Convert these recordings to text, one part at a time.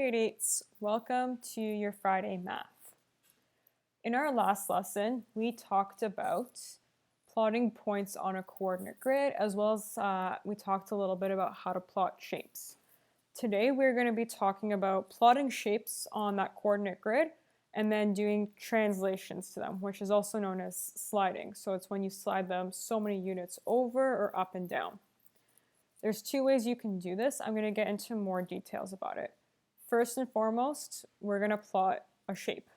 grade 8s, welcome to your Friday math. In our last lesson, we talked about plotting points on a coordinate grid, as well as we talked a little bit about how to plot shapes. Today we're going to be talking about plotting shapes on that coordinate grid and then doing translations to them, which is also known as sliding. So it's when you slide them so many units over or up and down. There's two ways you can do this. I'm going to get into more details about it. First and foremost, we're going to plot a shape.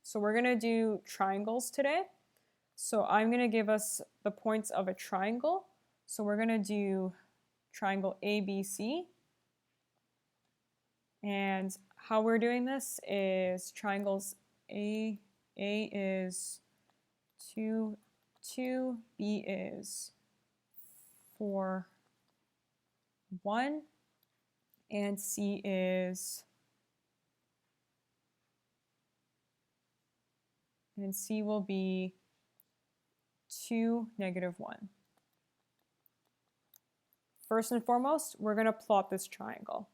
So we're going to do triangles today. So I'm going to give us the points of a triangle. So we're going to do triangle ABC. And how we're doing this is triangles A is 2, 2, B is 4, 1, and C will be 2, -1. First and foremost, we're going to plot this triangle.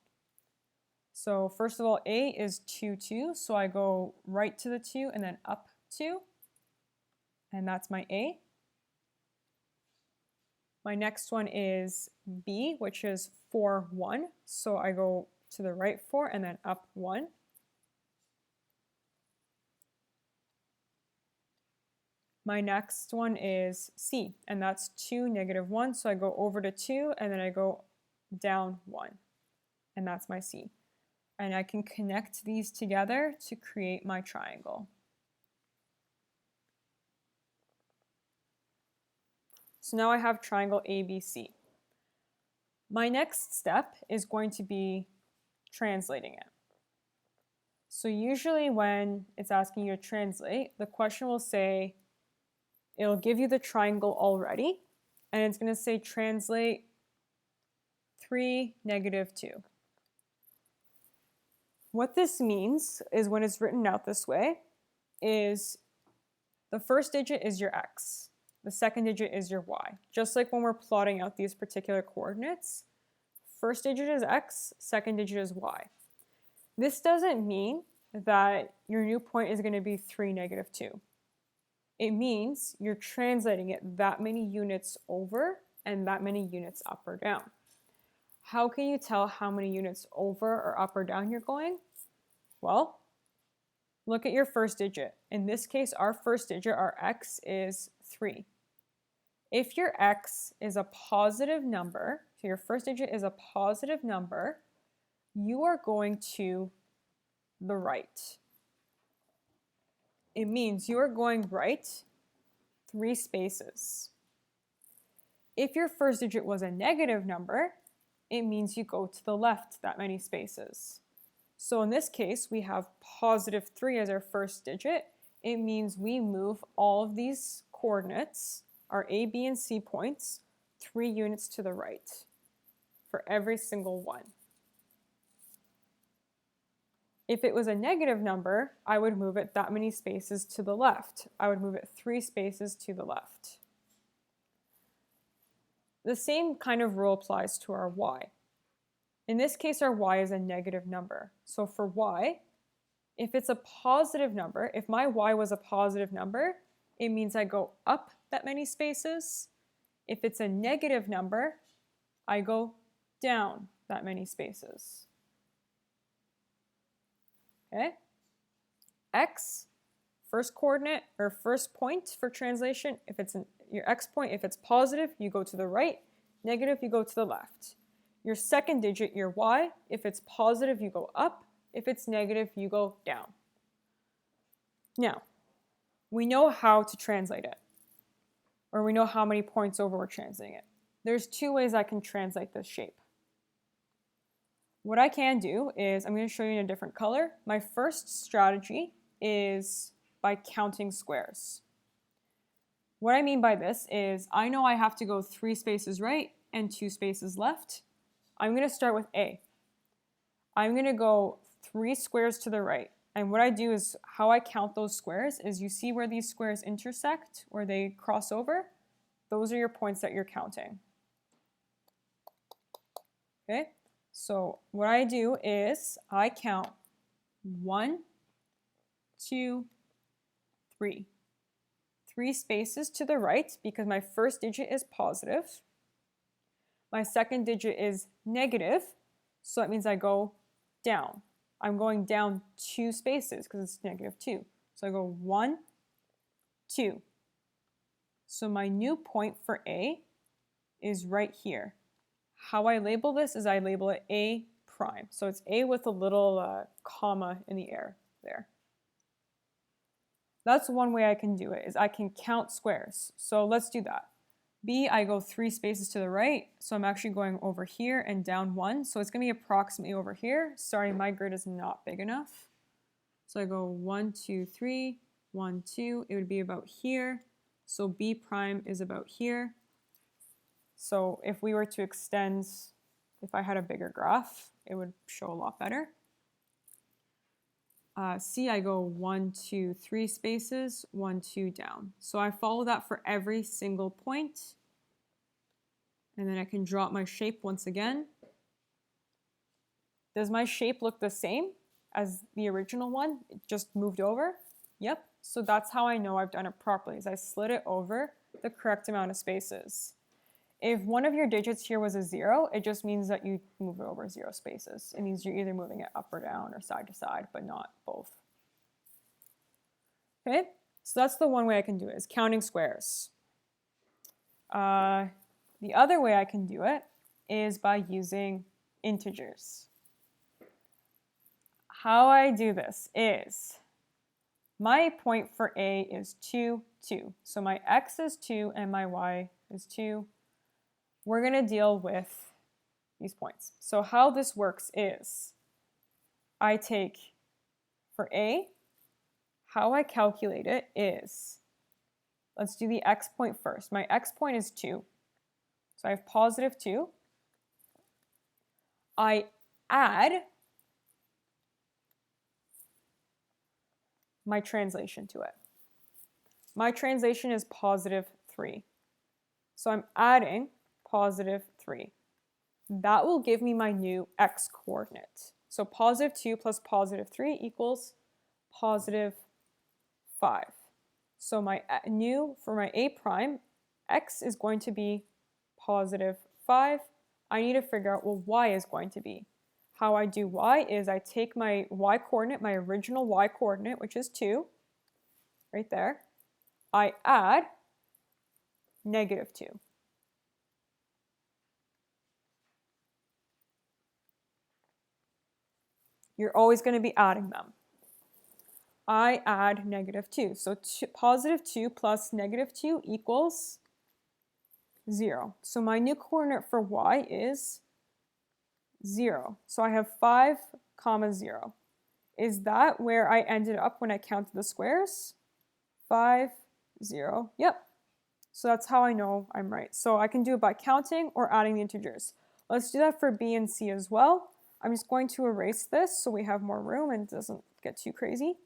So first of all, A is 2, 2, so I go right to the 2 and then up 2, and that's my A. My next one is B, which is 4, 1, so I go to the right 4 and then up 1. My next one is C, and that's 2, -1, so I go over to 2 and then I go down 1, and that's my C. And I can connect these together to create my triangle. So now I have triangle ABC. My next step is going to be translating it. So usually when it's asking you to translate, the question will say, it'll give you the triangle already, and it's going to say translate 3, -2. What this means is when it's written out this way is the first digit is your x, the second digit is your y. Just like when we're plotting out these particular coordinates, first digit is x, second digit is y. This doesn't mean that your new point is going to be 3, -2. It means you're translating it that many units over and that many units up or down. How can you tell how many units over or up or down you're going? Well, look at your first digit. In this case, our first digit, our x, is 3. If your x is a positive number, so your first digit is a positive number, you are going to the right. It means you are going right 3 spaces. If your first digit was a negative number, it means you go to the left that many spaces. So in this case, we have positive 3 as our first digit. It means we move all of these coordinates, our A, B, and C points, 3 units to the right for every single one. If it was a negative number, I would move it that many spaces to the left. I would move it 3 spaces to the left. The same kind of rule applies to our y. In this case, our y is a negative number. So for y, if it's a positive number, if my y was a positive number, it means I go up that many spaces. If it's a negative number, I go down that many spaces. Okay? X, first coordinate or first point for translation, if it's your x point, if it's positive, you go to the right, negative, you go to the left. Your second digit, your y, if it's positive, you go up, if it's negative, you go down. Now, we know how to translate it, or we know how many points over we're translating it. There's 2 ways I can translate this shape. What I can do is, I'm going to show you in a different color. My first strategy is by counting squares. What I mean by this is, I know I have to go 3 spaces right and 2 spaces left. I'm going to start with A. I'm going to go 3 squares to the right. And what I do is, how I count those squares is, you see where these squares intersect, or they cross over? Those are your points that you're counting. Okay? So what I do is I count 1, 2, 3. 3 spaces to the right because my first digit is positive. My second digit is negative, so that means I go down. I'm going down 2 spaces because it's -2. So I go 1, 2. So my new point for A is right here. How I label this is I label it A prime. So it's A with a little comma in the air there. That's one way I can do it, is I can count squares. So let's do that. B, I go 3 spaces to the right, so I'm actually going over here and down 1. So it's going to be approximately over here. Sorry, my grid is not big enough. So I go 1, 2, 3, 1, 2. It would be about here. So B prime is about here. So if we were to extend, if I had a bigger graph, it would show a lot better. C, I go 1, 2, 3 spaces, 1, 2 down. So I follow that for every single point. And then I can draw out my shape once again. Does my shape look the same as the original one? It just moved over? Yep. So that's how I know I've done it properly, is I slid it over the correct amount of spaces. If one of your digits here was a 0, it just means that you move it over 0 spaces. It means you're either moving it up or down or side to side, but not both. Okay, so that's the one way I can do it, is counting squares. The other way I can do it is by using integers. How I do this is, my point for A is 2, 2. So my x is 2 and my y is 2. We're going to deal with these points. So how this works is, I take, for A, how I calculate it is, let's do the x point first. My x point is 2. So I have positive 2. I add my translation to it. My translation is positive 3. So I'm adding positive 3. That will give me my new x coordinate. So positive 2 plus positive 3 equals positive 5. So my new, for my A prime, x is going to be positive 5. I need to figure out what y is going to be. How I do y is I take my y coordinate, my original y coordinate, which is 2, right there. I add -2. You're always going to be adding them. I add -2. So positive 2 plus -2 equals 0. So my new coordinate for y is 0. So I have 5, 0. Is that where I ended up when I counted the squares? 5, 0. Yep. So that's how I know I'm right. So I can do it by counting or adding the integers. Let's do that for B and C as well. I'm just going to erase this so we have more room and it doesn't get too crazy.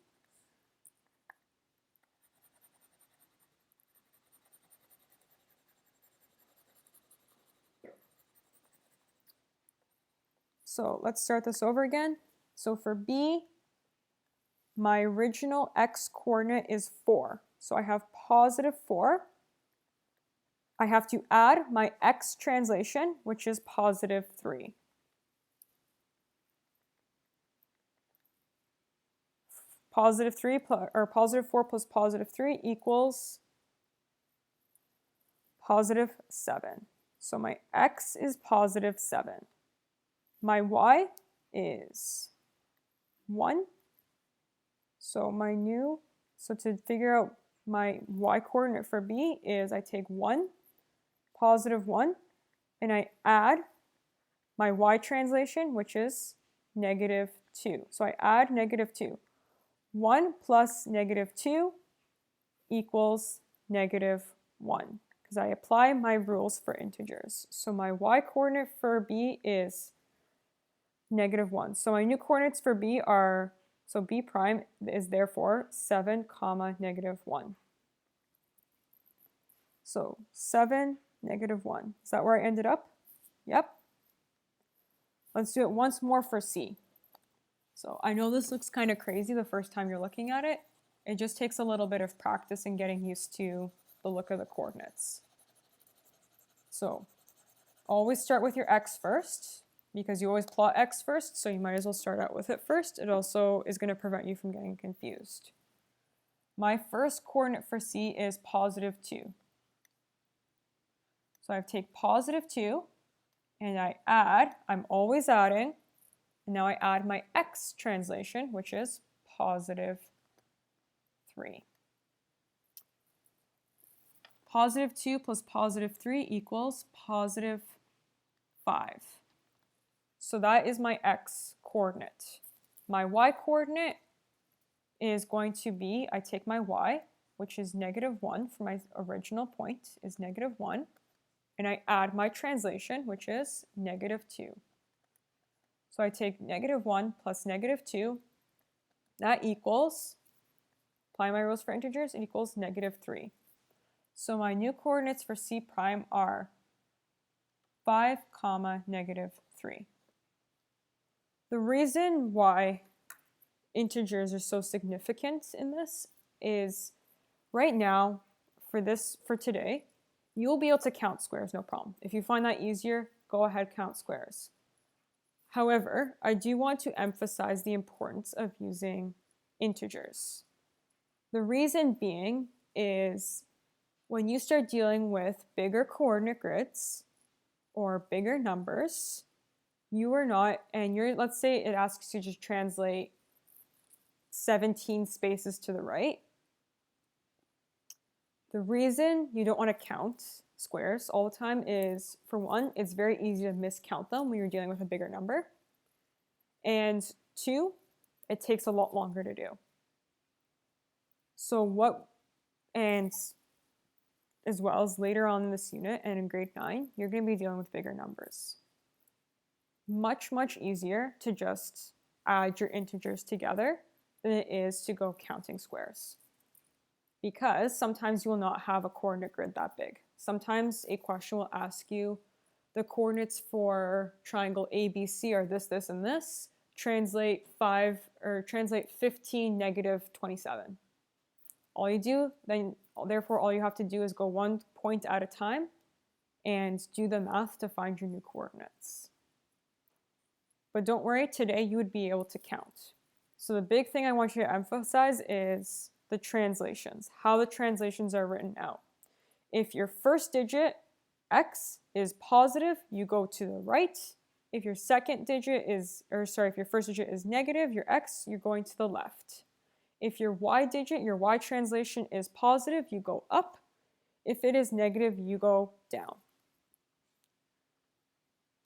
So let's start this over again. So for B, my original x coordinate is 4. So I have positive 4. I have to add my x translation, which is positive 3. Positive 3 plus, or positive 4 plus positive 3 equals positive 7. So my x is positive 7. My y is 1. So to figure out my y coordinate for B is I take 1, positive 1, and I add my y translation, which is -2. So I add -2. 1 plus -2 equals -1, because I apply my rules for integers. So my y coordinate for B is -1. So my new coordinates for B are, so B prime is therefore 7, -1. So 7, -1. Is that where I ended up? Yep. Let's do it once more for C. So I know this looks kind of crazy the first time you're looking at it. It just takes a little bit of practice and getting used to the look of the coordinates. So always start with your x first, because you always plot x first, so you might as well start out with it first. It also is going to prevent you from getting confused. My first coordinate for C is positive 2. So I take positive 2, and I add, I'm always adding, and now I add my x translation, which is positive 3. Positive 2 plus positive 3 equals positive 5. So that is my x coordinate. My y coordinate is going to be, I take my y, which is negative 1 for my original point, is negative 1, and I add my translation, which is negative 2. So I take negative 1 plus negative 2, that equals, apply my rules for integers, it equals negative 3. So my new coordinates for C prime are 5, negative 3. The reason why integers are so significant in this is right now, for today, you'll be able to count squares, no problem. If you find that easier, go ahead, count squares. However, I do want to emphasize the importance of using integers. The reason being is when you start dealing with bigger coordinate grids or bigger numbers, you are not, and let's say it asks you to translate 17 spaces to the right. The reason you don't want to count squares all the time is, for one, it's very easy to miscount them when you're dealing with a bigger number. And two, it takes a lot longer to do. And as well as later on in this unit and in grade 9, you're going to be dealing with bigger numbers. Much, much easier to just add your integers together than it is to go counting squares. Because sometimes you will not have a coordinate grid that big. Sometimes a question will ask you the coordinates for triangle ABC are this, this, and this. Translate 15, negative 27. Therefore, all you have to do is go one point at a time and do the math to find your new coordinates. But don't worry, today you would be able to count. So the big thing I want you to emphasize is the translations, how the translations are written out. If your first digit, x, is positive, you go to the right. If your second digit if your first digit is negative, your x, you're going to the left. If your y digit, your y translation is positive, you go up. If it is negative, you go down.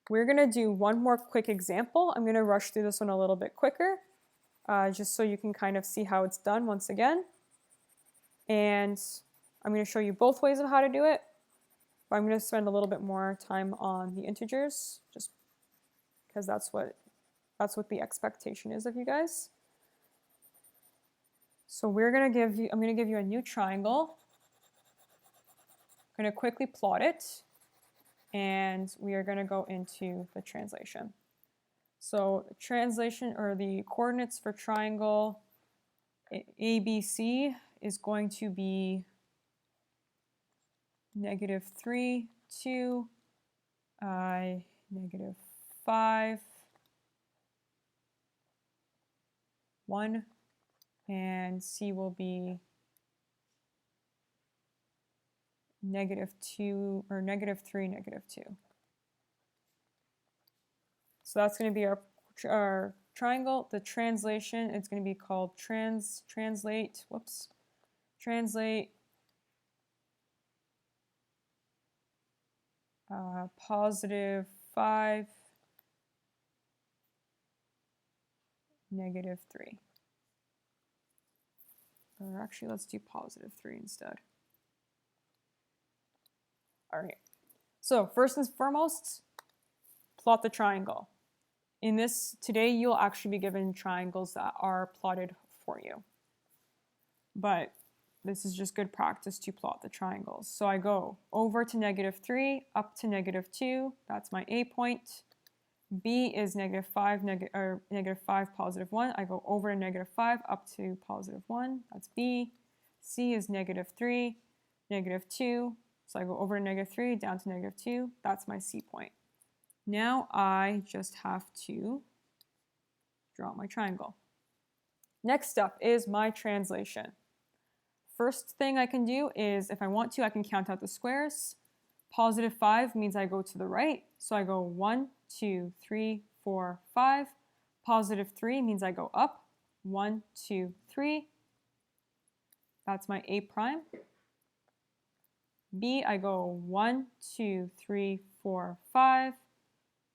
We're going to do one more quick example. I'm going to rush through this one a little bit quicker, just so you can kind of see how it's done once again. And I'm going to show you both ways of how to do it, but I'm going to spend a little bit more time on the integers, just because that's what the expectation is of you guys. So I'm going to give you a new triangle. I'm going to quickly plot it, and we are going to go into the translation. So the translation, or the coordinates for triangle ABC is going to be negative 3, 2, negative 5, 1, and C will be negative 2, or negative 3, negative 2. So that's going to be our triangle. The translation, it's going to be called translate positive 5, negative 3. Or actually, let's do positive 3 instead. All right. So first and foremost, plot the triangle. In this, today you'll actually be given triangles that are plotted for you. But this is just good practice to plot the triangles. So I go over to negative 3, up to negative 2. That's my A point. B is -5, -5, +1. I go over to -5 up to +1. That's B. C is -3, -2. So I go over to -3 down to -2. That's my C point. Now I just have to draw my triangle. Next up is my translation. First thing I can do is, if I want to, I can count out the squares. +5 means I go to the right, so I go 1, 2, 3, 4, 5. +3 means I go up, 1, 2, 3. That's my A prime. B, I go 1, 2, 3, 4, 5.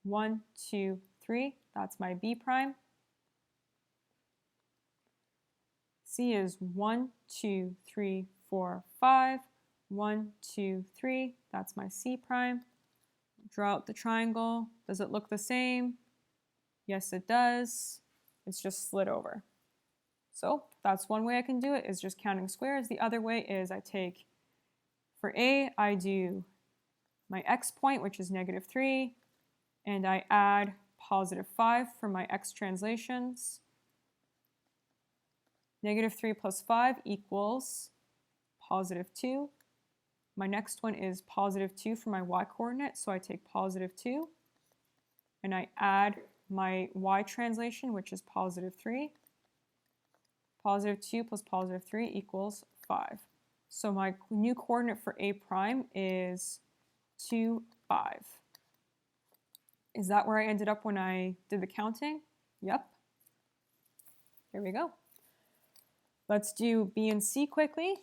1, 2, 3. That's my B prime. C is 1, 2, 3, 4, 5. 1, 2, 3. That's my C prime. Draw out the triangle. Does it look the same? Yes, it does. It's just slid over. So that's one way I can do it, is just counting squares. The other way is I take, for A, I do my X point, which is -3, and I add +5 for my X translations. -3 plus 5 equals +2. My next one is +2 for my Y coordinate, so I take +2, and I add my Y translation, which is +3. +2 plus +3 equals 5. So my new coordinate for A prime is 2, 5. Is that where I ended up when I did the counting? Yep. Here we go. Let's do B and C quickly.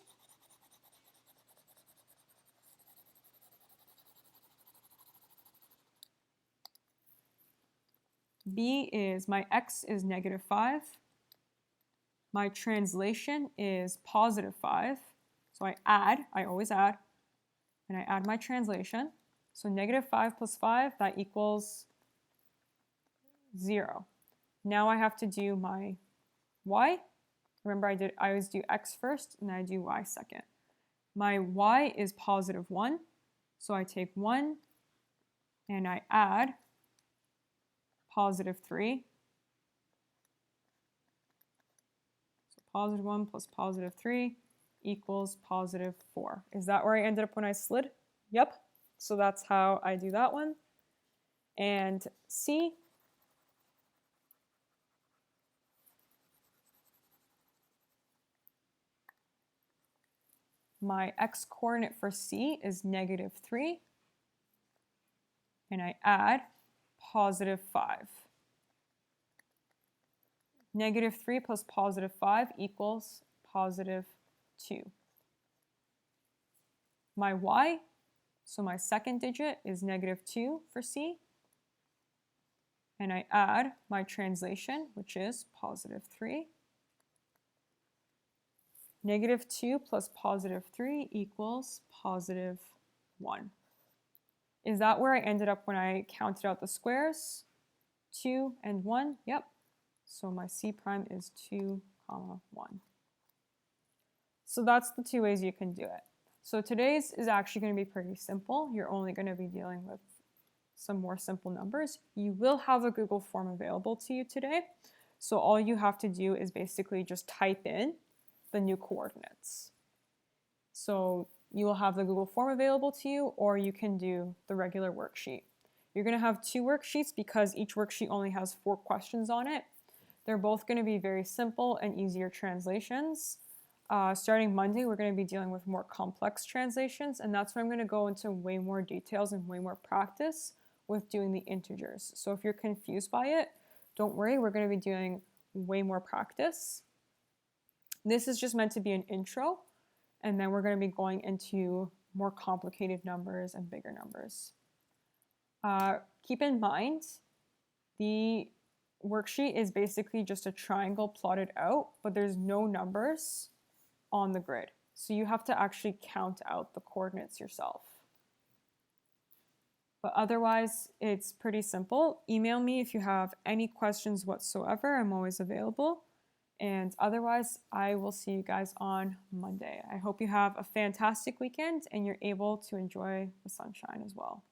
B is, my X is -5. My translation is +5. So I always add, and I add my translation. So -5 plus 5, that equals 0. Now I have to do my Y. Remember, I always do X first, and I do Y second. My Y is +1, so I take 1, and I add +3. So +1 plus +3 equals +4. Is that where I ended up when I slid? Yep. So that's how I do that one. And C, my X coordinate for C is -3, and I add +5. -3 plus +5 equals +2. My Y, so my second digit is -2 for C, and I add my translation, which is +3. -2 plus +3 equals +1. Is that where I ended up when I counted out the squares? 2 and 1, yep. So my C prime is 2, 1. So that's the two ways you can do it. So today's is actually going to be pretty simple. You're only going to be dealing with some more simple numbers. You will have a Google form available to you today. So all you have to do is basically just type in the new coordinates. So you will have the Google form available to you, or you can do the regular worksheet. You're going to have 2 worksheets because each worksheet only has 4 questions on it. They're both going to be very simple and easier translations. Starting Monday, we're going to be dealing with more complex translations, and that's where I'm going to go into way more details and way more practice with doing the integers. So if you're confused by it, don't worry, we're going to be doing way more practice. This is just meant to be an intro, and then we're going to be going into more complicated numbers and bigger numbers. Keep in mind, the worksheet is basically just a triangle plotted out, but there's no numbers on the grid. So you have to actually count out the coordinates yourself. But otherwise, it's pretty simple. Email me if you have any questions whatsoever. I'm always available. And otherwise, I will see you guys on Monday. I hope you have a fantastic weekend and you're able to enjoy the sunshine as well.